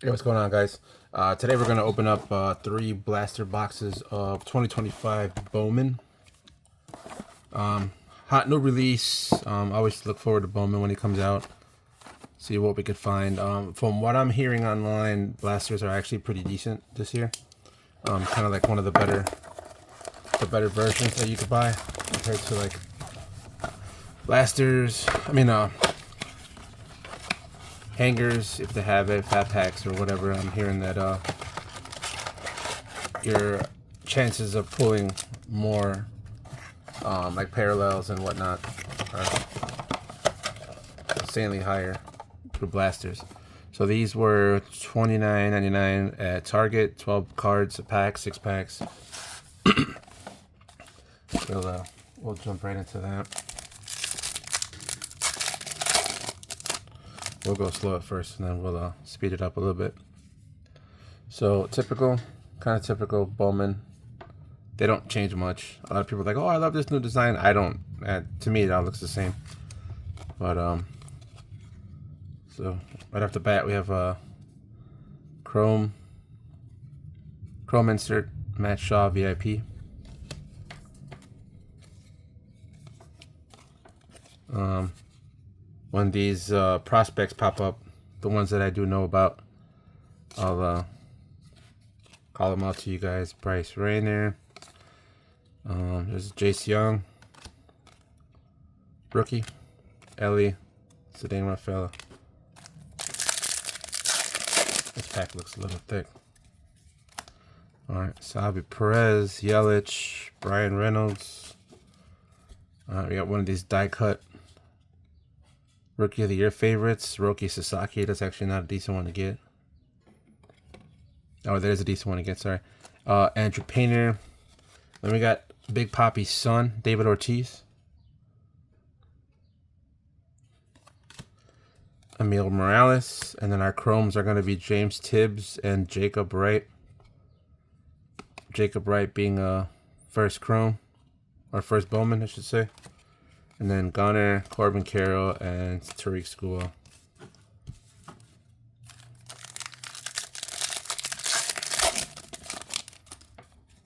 Hey, what's going on, guys? Today we're going to open up 3 blaster boxes of 2025 Bowman. Hot new release. I always look forward to Bowman when he comes out. See what we could find. From what I'm hearing online, blasters are actually pretty decent this year. Kind of like one of the better versions that you could buy compared to like blasters. Hangers, if they have it, fat packs or whatever. I'm hearing that your chances of pulling more like parallels and whatnot are insanely higher for blasters. So these were $29.99 at Target. 12 cards a pack, 6 packs. We'll jump right into that. We'll go slow at first, and then we'll speed it up a little bit. So kind of typical Bowman. They don't change much. A lot of people are like, "Oh, I love this new design." I don't. To me, it all looks the same. But so right off the bat, we have a chrome insert, Matt Shaw VIP. When these prospects pop up, the ones that I do know about, I'll call them out to you guys. Bryce Rayner. There's Jace Young, rookie. Ellie, Sedane Rafaela. This pack looks a little thick. Alright, Salvi Perez, Yelich, Brian Reynolds. We got one of these die cut Rookie of the Year favorites, Roki Sasaki. That's actually not a decent one to get. Oh, that is a decent one to get, sorry. Andrew Painter. Then we got Big Poppy's son, David Ortiz. Emil Morales. And then our chromes are going to be James Tibbs and Jacob Wright. Jacob Wright being a first chrome, or first Bowman, I should say. And then Gunnar, Corbin Carroll, and Tariq School.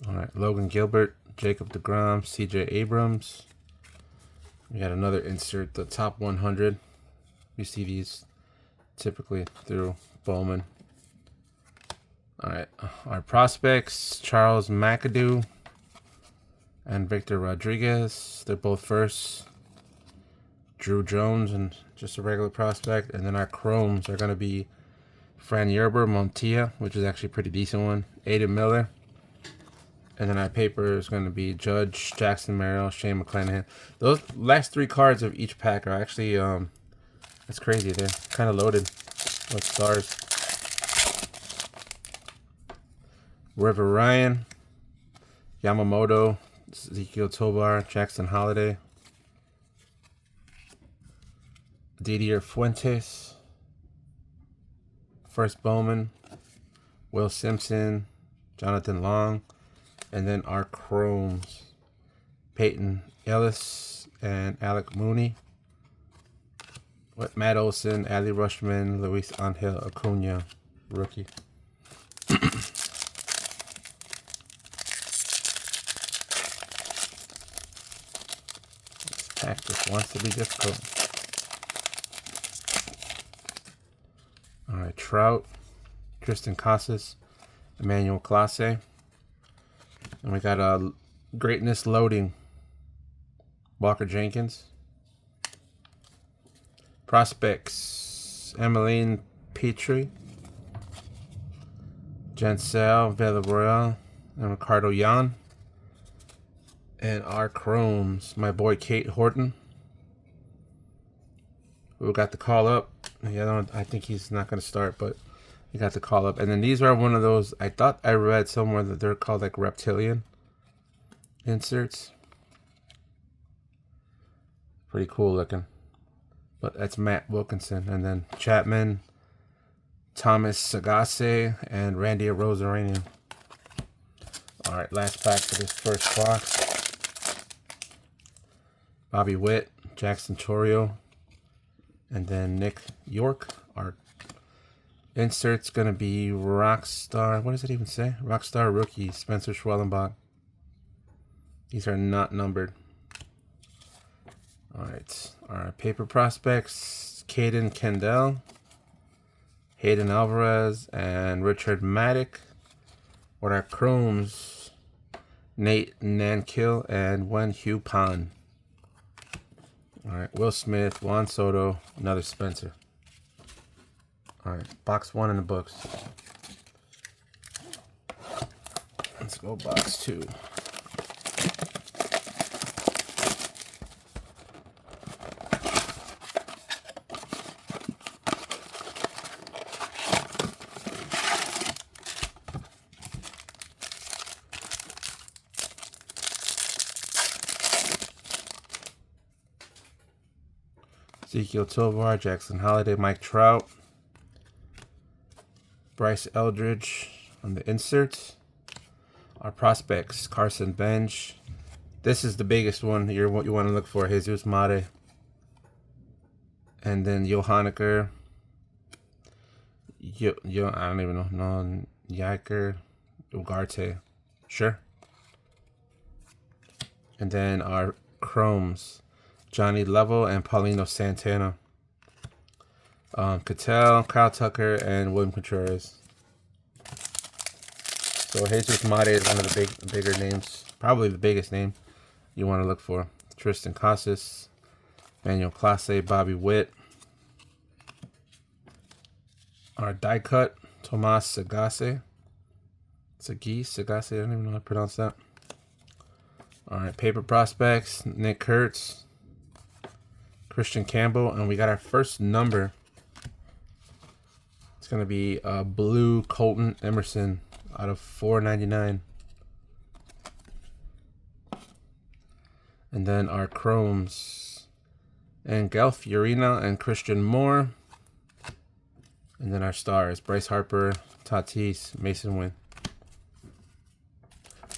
Alright, Logan Gilbert, Jacob DeGrom, CJ Abrams. We got another insert, the top 100. You see these typically through Bowman. Alright, our prospects, Charles McAdoo and Victor Rodriguez. They're both firsts. Drew Jones and just a regular prospect. And then our chromes are going to be Fran Yerber, Montia, which is actually a pretty decent one. Aiden Miller. And then our paper is going to be Judge, Jackson Merrill, Shane McClanahan. Those last 3 cards of each pack are actually, that's crazy. They're kind of loaded with stars. River Ryan, Yamamoto, Ezekiel Tobar, Jackson Holiday, Didier Fuentes, first Bowman, Will Simpson, Jonathan Long, and then our chromes, Peyton Ellis and Alec Mooney, with Matt Olson, Ali Rushman, Luis Angel Acuna, rookie. This pack just wants to be difficult. Alright, Trout, Tristan Casas, Emmanuel Clase. And we got a Greatness Loading, Walker Jenkins. Prospects, Emmeline Petrie, Jansel Villarreal, and Ricardo Yan. And our chromes, my boy Kate Horton, who got the call up. Yeah, I think he's not going to start, but he got the call up. And then these are one of those, I thought I read somewhere that they're called like reptilian inserts. Pretty cool looking. But that's Matt Wilkinson. And then Chapman, Thomas Sagase, and Randy Arozarena. Alright, last pack for this first box. Bobby Witt, Jackson Chourio, and then Nick York, our Insert's going to be Rockstar. What does it even say? Rockstar Rookie, Spencer Schwellenbach. These are not numbered. All right. Our paper prospects, Caden Kendall, Hayden Alvarez, and Richard Maddock. What are chromes? Nate Nankill and Wen Hugh Pan. All right. Will Smith, Juan Soto, another Spencer. All right, box 1 in the books. Let's go box 2. Ezekiel Tovar, Jackson Holiday, Mike Trout, Bryce Eldridge on the inserts. Our prospects, Carson Bench. This is the biggest one. What you want to look for. Jesus Mate. And then Johanneker. I don't even know. No, Yaker. Ugarte. Sure. And then our chromes, Johnny Lovell and Paulino Santana. Cattell, Kyle Tucker, and William Contreras. So Jesus Mate is one of the bigger names, probably the biggest name you want to look for. Tristan Casas, Manuel Clase, Bobby Witt. Our die cut, Tomas Sagase. Sagase, I don't even know how to pronounce that. All right, paper prospects, Nick Kurtz, Christian Campbell, and we got our first number. It's going to be blue Colton Emerson out of 499. And then our chromes, Angel Fiorina and Christian Moore. And then our stars, Bryce Harper, Tatis, Mason Wynn.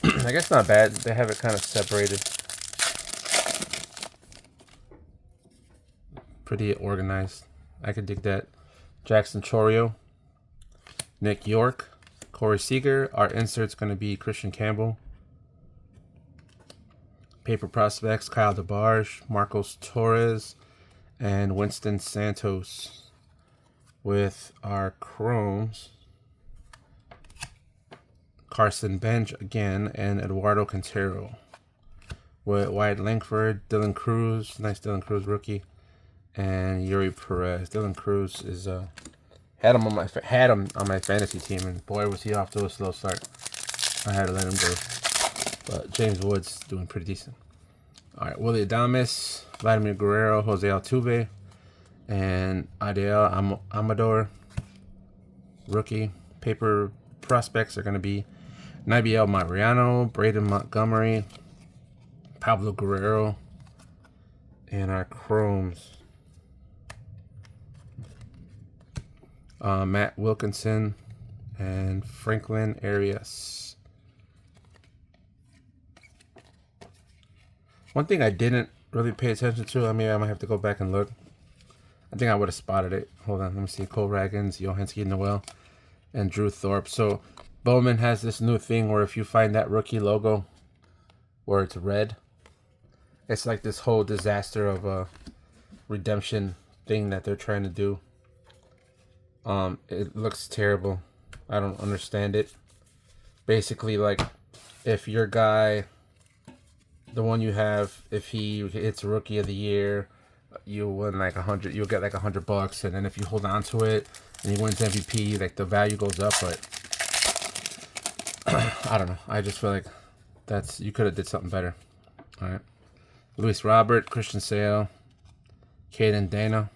I guess not bad. They have it kind of separated. Pretty organized. I could dig that. Jackson Chorio, Nick York, Corey Seager. Our insert's going to be Christian Campbell. Paper prospects, Kyle DeBarge, Marcos Torres, and Winston Santos. With our chromes, Carson Bench again, and Eduardo Quintero. With Wyatt Langford, Dylan Cruz, nice Dylan Cruz rookie, and Yuri Perez. Dylan Cruz is had him on my fantasy team, and boy was he off to a slow start. I had to let him go, but James Woods doing pretty decent. All right, Willie Adames, Vladimir Guerrero, Jose Altuve, and Adiel Amador, rookie. Paper prospects are going to be Nabiel Mariano, Braden Montgomery, Pablo Guerrero, and our chromes, Matt Wilkinson and Franklin Arias. One thing I didn't really pay attention to, I mean, I might have to go back and look. I think I would have spotted it. Hold on, let me see. Cole Ragans, Johanski Noel, and Drew Thorpe. So Bowman has this new thing where if you find that rookie logo where it's red, it's like this whole disaster of a redemption thing that they're trying to do. It looks terrible. I don't understand it. Basically, like, if your guy, the one you have, if he hits Rookie of the Year, you win like 100. You'll get like $100, and then if you hold on to it and he wins MVP, like the value goes up. But I don't know. I just feel like you could have did something better. All right, Luis Robert, Christian Sale, Caden Dana.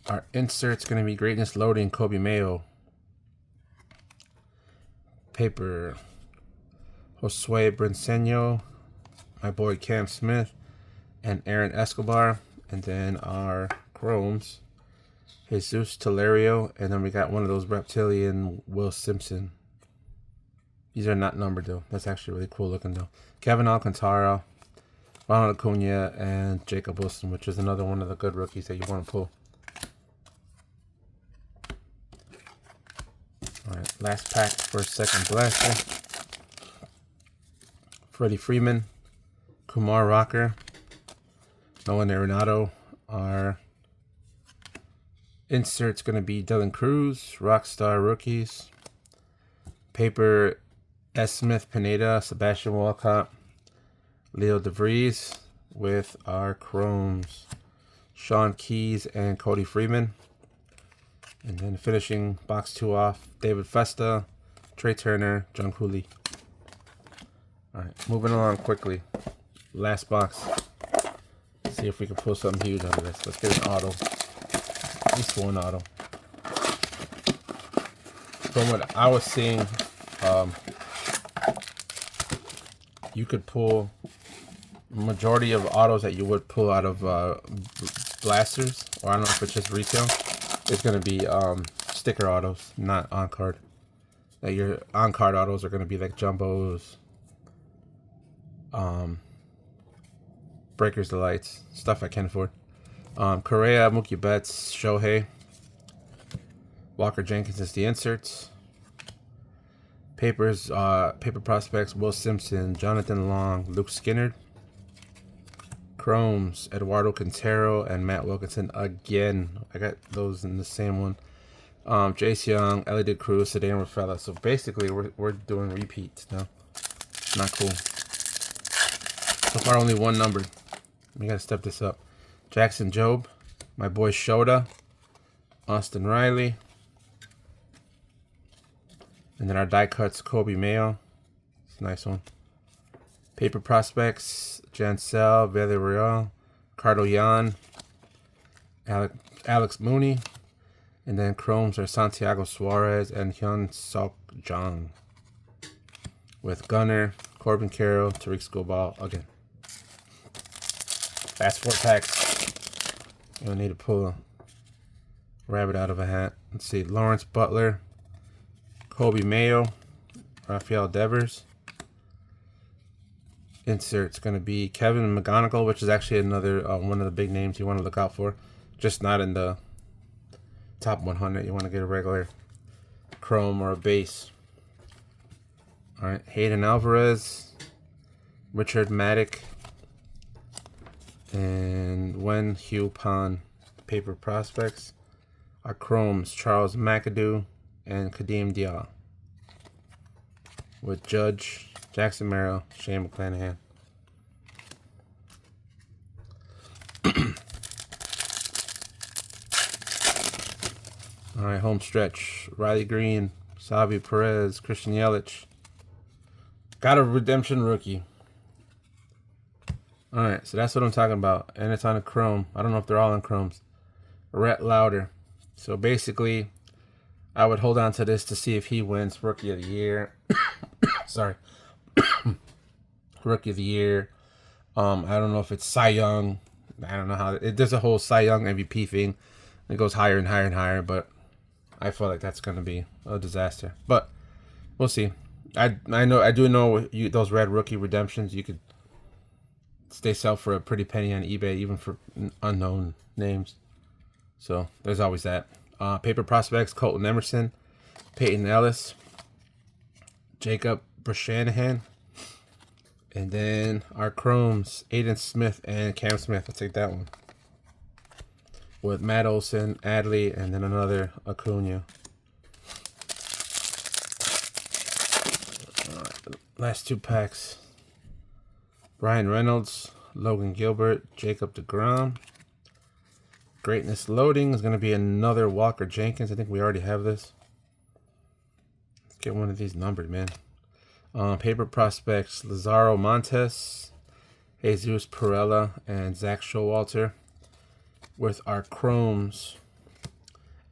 Our insert's gonna be Greatness Loading, Kobe Mayo. Paper, Josue Briseño, my boy Cam Smith, and Aaron Escobar. And then our chromes, Jesus Telerio, and then we got one of those reptilian Will Simpson. These are not numbered though. That's actually really cool looking though. Kevin Alcantara, Ronald Acuna, and Jacob Wilson, which is another one of the good rookies that you want to pull. Last pack for second blaster. Freddie Freeman, Kumar Rocker, Nolan Arenado. Our insert's going to be Dylan Cruz, Rockstar Rookies. Paper S. Smith Pineda, Sebastian Walcott, Leo DeVries with our chromes, Sean Keys and Cody Freeman. And then finishing box 2 off, David Festa, Trey Turner, John Cooley. Alright, moving along quickly. Last box. Let's see if we can pull something huge out of this. Let's get an auto. At least one auto. From what I was seeing, you could pull majority of autos that you would pull out of blasters, or I don't know if it's just retail. It's gonna be sticker autos, not on card. That your on card autos are gonna be like jumbos, breakers, delights, stuff I can't afford. Correa, Mookie Betts, Shohei, Walker Jenkins is the inserts. Papers, paper prospects, Will Simpson, Jonathan Long, Luke Skinner. Chromes, Eduardo Quintero and Matt Wilkinson again. I got those in the same one. Jace Young, Ellie De Cruz, Sedan Rafaela. So basically, we're doing repeats now. Not cool. So far, only one numbered. We gotta step this up. Jackson Jobe, my boy Shota, Austin Riley, and then our die cuts, Kobe Mayo. It's a nice one. Paper prospects, Jansel, Villarreal, Cardo Yan, Alex Mooney, and then chromes are Santiago Suarez and Hyun Sok Jung. With Gunner, Corbin Carroll, Tariq Skubal again. Last 4 packs. You'll need to pull a rabbit out of a hat. Let's see, Lawrence Butler, Kobe Mayo, Rafael Devers. Insert's going to be Kevin McGonigal, which is actually another one of the big names you want to look out for. Just not in the top 100. You want to get a regular chrome or a base. All right, Hayden Alvarez, Richard Maddock, and Wen Hugh Pan. Paper prospects. Our chromes, Charles McAdoo and Kadeem Diallo. With Judge, Jackson Merrill, Shane McClanahan. All right, home stretch. Riley Green, Salvi Perez, Christian Yelich. Got a redemption rookie. All right, so that's what I'm talking about. And it's on a chrome. I don't know if they're all on chromes. Rhett Lauder. So basically, I would hold on to this to see if he wins Rookie of the Year. Sorry. Rookie of the Year. I don't know if it's Cy Young. I don't know how. There's a whole Cy Young MVP thing. It goes higher and higher and higher, but I feel like that's going to be a disaster. But we'll see. I do know those red rookie redemptions, you could stay sell for a pretty penny on eBay, even for unknown names. So there's always that. Paper prospects, Colton Emerson, Peyton Ellis, Jacob Brashanahan, and then our chromes, Aiden Smith and Cam Smith. I'll take that one. With Matt Olson, Adley, and then another Acuna. All right, last 2 packs. Brian Reynolds, Logan Gilbert, Jacob DeGrom. Greatness loading is going to be another Walker Jenkins. I think we already have this. Let's get one of these numbered, man. Paper prospects, Lazaro Montes, Jesus Perella, and Zach Showalter. With our chromes,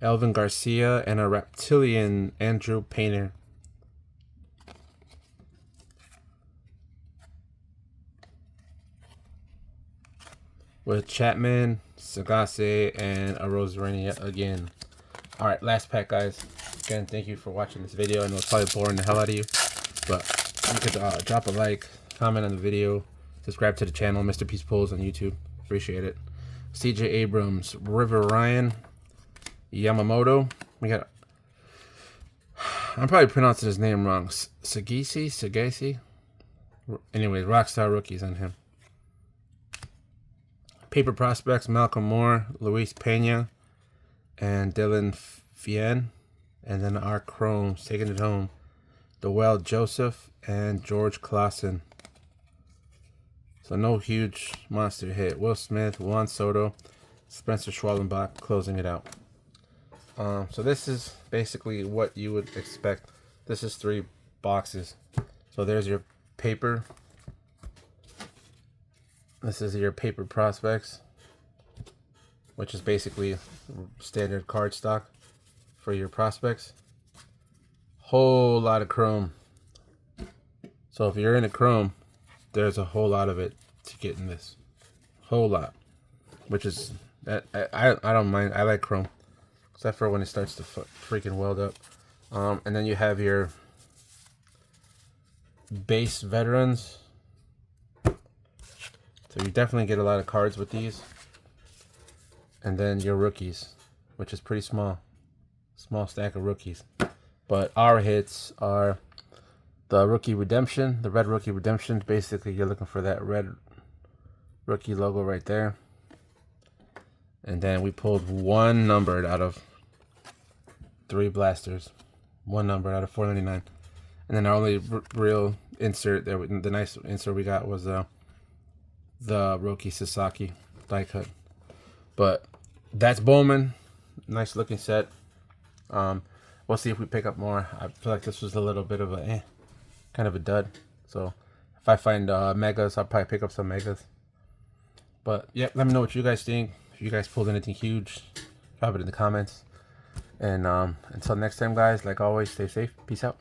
Elvin Garcia, and a reptilian, Andrew Painter. With Chapman, Sagase, and a Rosarania again. Alright, last pack, guys. Again, thank you for watching this video. I know it's probably boring the hell out of you, but you could drop a like, comment on the video, subscribe to the channel, Mr. Peace Pulls on YouTube. Appreciate it. CJ Abrams, River Ryan, Yamamoto. We got I'm probably pronouncing his name wrong. Sagasi. Anyway, Rockstar rookies on him. Paper prospects: Malcolm Moore, Luis Pena, and Dylan Fien. And then our chromes taking it home: Doel Joseph and George Clausen. So no huge monster hit. Will Smith, Juan Soto, Spencer Schwalbenbach closing it out. So this is basically what you would expect. This is 3 boxes. So there's your paper. This is your paper prospects, which is basically standard card stock for your prospects. Whole lot of chrome. So if you're in a chrome, there's a whole lot of it to get in this. Whole lot. Which is, I don't mind. I like chrome. Except for when it starts to freaking weld up. And then you have your base veterans. So you definitely get a lot of cards with these. And then your rookies, which is pretty small. Small stack of rookies. But our hits are the rookie redemption. The red rookie redemption. Basically, you're looking for that red rookie logo right there. And then we pulled 1 numbered out of 3 blasters. 1 number out of 499. And then our only real insert there, the nice insert we got was the Roki Sasaki die cut. But that's Bowman. Nice looking set. We'll see if we pick up more. I feel like this was a little bit of a kind of a dud. So if I find megas, I'll probably pick up some megas. But yeah, let me know what you guys think. If you guys pulled anything huge, drop it in the comments. And until next time, guys, like always, stay safe. Peace out.